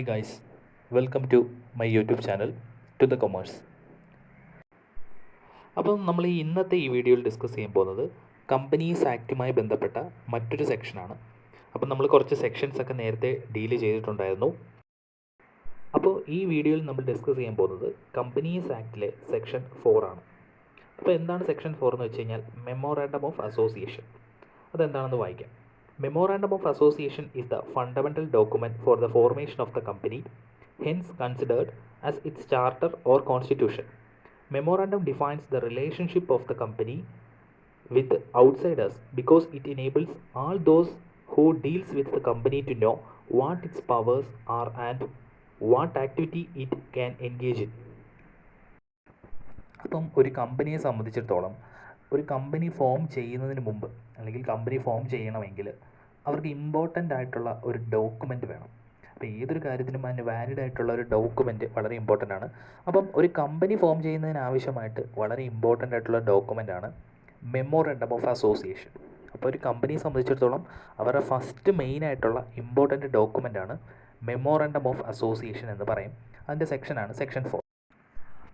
Hi guys, welcome to my YouTube channel to the commerce. അപ്പം നമ്മൾ ഇന്നത്തെ ഈ വീഡിയോയിൽ ഡിസ്കസ് ചെയ്യാൻ പോകുന്നത് കമ്പനീസ് ആക്റ്റുമായി ബന്ധപ്പെട്ട മറ്റൊരു സെക്ഷനാണ്. അപ്പം നമ്മൾ കുറച്ച് സെക്ഷൻസ് ഒക്കെ നേരത്തെ ഡീൽ ചെയ്തിട്ടുണ്ടായിരുന്നു. അപ്പോൾ ഈ വീഡിയോയിൽ നമ്മൾ ഡിസ്കസ് ചെയ്യാൻ പോകുന്നത് കമ്പനീസ് ആക്റ്റിലെ സെക്ഷൻ 4 ആണ്. അപ്പോൾ എന്താണ് സെക്ഷൻ 4 എന്ന് വെച്ച് കഴിഞ്ഞാൽ മെമ്മോറാണ്ടം ഓഫ് അസോസിയേഷൻ. അതെന്താണെന്ന് വായിക്കാം. Memorandum of Association is the fundamental document for the formation of the company, hence considered as its charter or constitution. Memorandum defines the relationship of the company with outsiders because it enables all those who deals with the company to know what its powers are and what activity it can engage in. അപ്പം ഒരു കമ്പനിയെ സംബന്ധിച്ചിടത്തോളം ഒരു company form ചെയ്യുന്നതിന് മുമ്പ് അല്ലെങ്കിൽ company form ചെയ്യണമെങ്കിൽ അവർക്ക് ഇമ്പോർട്ടൻ്റ് ആയിട്ടുള്ള ഒരു ഡോക്യുമെൻ്റ് വേണം. അപ്പോൾ ഏതൊരു കാര്യത്തിനും അതിന് വാലിഡ് ആയിട്ടുള്ള ഒരു ഡോക്യുമെൻ്റ് വളരെ ഇമ്പോർട്ടൻ്റ് ആണ്. അപ്പം ഒരു കമ്പനി ഫോം ചെയ്യുന്നതിന് ആവശ്യമായിട്ട് വളരെ ഇമ്പോർട്ടൻ്റ് ആയിട്ടുള്ള ഡോക്യുമെൻ്റ് ആണ് മെമ്മോറാണ്ടം ഓഫ് അസോസിയേഷൻ. അപ്പോൾ ഒരു കമ്പനിയെ സംബന്ധിച്ചിടത്തോളം അവരുടെ ഫസ്റ്റ് മെയിൻ ആയിട്ടുള്ള ഇമ്പോർട്ടൻ്റ് ഡോക്യുമെൻ്റ് ആണ് മെമ്മോറാണ്ടം ഓഫ് അസോസിയേഷൻ എന്ന് പറയും. അതിൻ്റെ സെക്ഷനാണ് സെക്ഷൻ 4.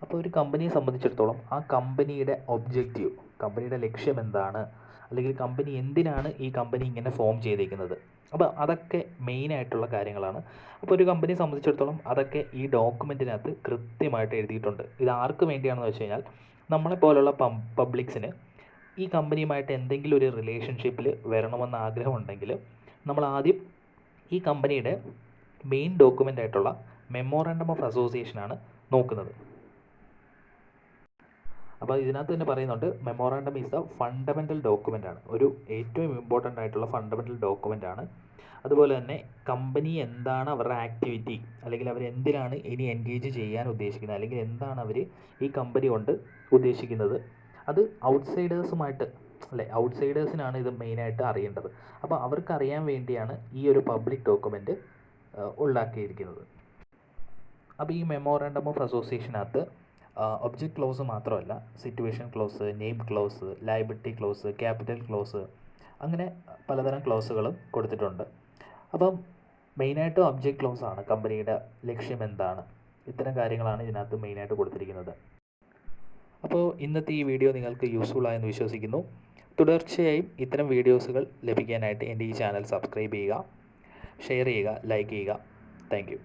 അപ്പോൾ ഒരു കമ്പനിയെ സംബന്ധിച്ചിടത്തോളം ആ കമ്പനിയുടെ ഒബ്ജക്റ്റീവ്, കമ്പനിയുടെ ലക്ഷ്യം എന്താണ്, അല്ലെങ്കിൽ കമ്പനി എന്തിനാണ് ഈ കമ്പനി ഇങ്ങനെ ഫോം ചെയ്തിരിക്കുന്നത്, അപ്പോൾ അതൊക്കെ മെയിനായിട്ടുള്ള കാര്യങ്ങളാണ്. അപ്പോൾ ഒരു കമ്പനിയെ സംബന്ധിച്ചിടത്തോളം അതൊക്കെ ഈ ഡോക്യുമെൻറ്റിനകത്ത് കൃത്യമായിട്ട് എഴുതിയിട്ടുണ്ട്. ഇത് ആർക്ക് വേണ്ടിയാണെന്ന് വെച്ച് കഴിഞ്ഞാൽ നമ്മളെപ്പോലുള്ള പബ്ലിക്സിന് ഈ കമ്പനിയുമായിട്ട് എന്തെങ്കിലും ഒരു റിലേഷൻഷിപ്പിൽ വരണമെന്ന് ആഗ്രഹമുണ്ടെങ്കിൽ നമ്മൾ ആദ്യം ഈ കമ്പനിയുടെ മെയിൻ ഡോക്യുമെൻ്റ് ആയിട്ടുള്ള മെമ്മോറാണ്ടം ഓഫ് അസോസിയേഷനാണ് നോക്കുന്നത്. അപ്പോൾ ഇതിനകത്ത് തന്നെ പറയുന്നുണ്ട് memorandum is the fundamental document ആണ്, ഒരു ഏറ്റവും ഇമ്പോർട്ടൻ്റ് ആയിട്ടുള്ള ഫണ്ടമെൻ്റൽ ഡോക്യുമെൻ്റ് ആണ്. അതുപോലെ തന്നെ കമ്പനി എന്താണ് അവരുടെ ആക്ടിവിറ്റി, അല്ലെങ്കിൽ അവർ എന്തിനാണ് ഇനി എൻഗേജ് ചെയ്യാൻ ഉദ്ദേശിക്കുന്നത്, അല്ലെങ്കിൽ എന്താണ് അവർ ഈ കമ്പനി കൊണ്ട് ഉദ്ദേശിക്കുന്നത്, അത് ഔട്ട്സൈഡേഴ്സുമായിട്ട് ഔട്ട്സൈഡേഴ്സിനാണ് ഇത് മെയിനായിട്ട് അറിയേണ്ടത്. അപ്പോൾ അവർക്ക് അറിയാൻ വേണ്ടിയാണ് ഈ ഒരു പബ്ലിക് ഡോക്യുമെൻ്റ് ഉണ്ടാക്കിയിരിക്കുന്നത്. അപ്പോൾ ഈ മെമ്മോറാണ്ടം ഓഫ് അസോസിയേഷനകത്ത് ഒബ്ജക്റ്റ് ക്ലോസ് മാത്രമല്ല, situation close, name close, liability close, capital close, അങ്ങനെ പലതരം ക്ലോസുകളും കൊടുത്തിട്ടുണ്ട്. അപ്പം മെയിനായിട്ട് ഒബ്ജക്റ്റ് ക്ലോസ് ആണ് കമ്പനിയുടെ ലക്ഷ്യം എന്താണ്, ഇത്തരം കാര്യങ്ങളാണ് ഇതിനകത്ത് മെയിനായിട്ട് കൊടുത്തിരിക്കുന്നത്. അപ്പോൾ ഇന്നത്തെ ഈ വീഡിയോ നിങ്ങൾക്ക് യൂസ്ഫുൾ ആയെന്ന് വിശ്വസിക്കുന്നു. തുടർച്ചയായും ഇത്തരം വീഡിയോസുകൾ ലഭിക്കാനായിട്ട് എൻ്റെ ഈ ചാനൽ സബ്സ്ക്രൈബ് ചെയ്യുക, ഷെയർ ചെയ്യുക, ലൈക്ക് ചെയ്യുക. Thank you.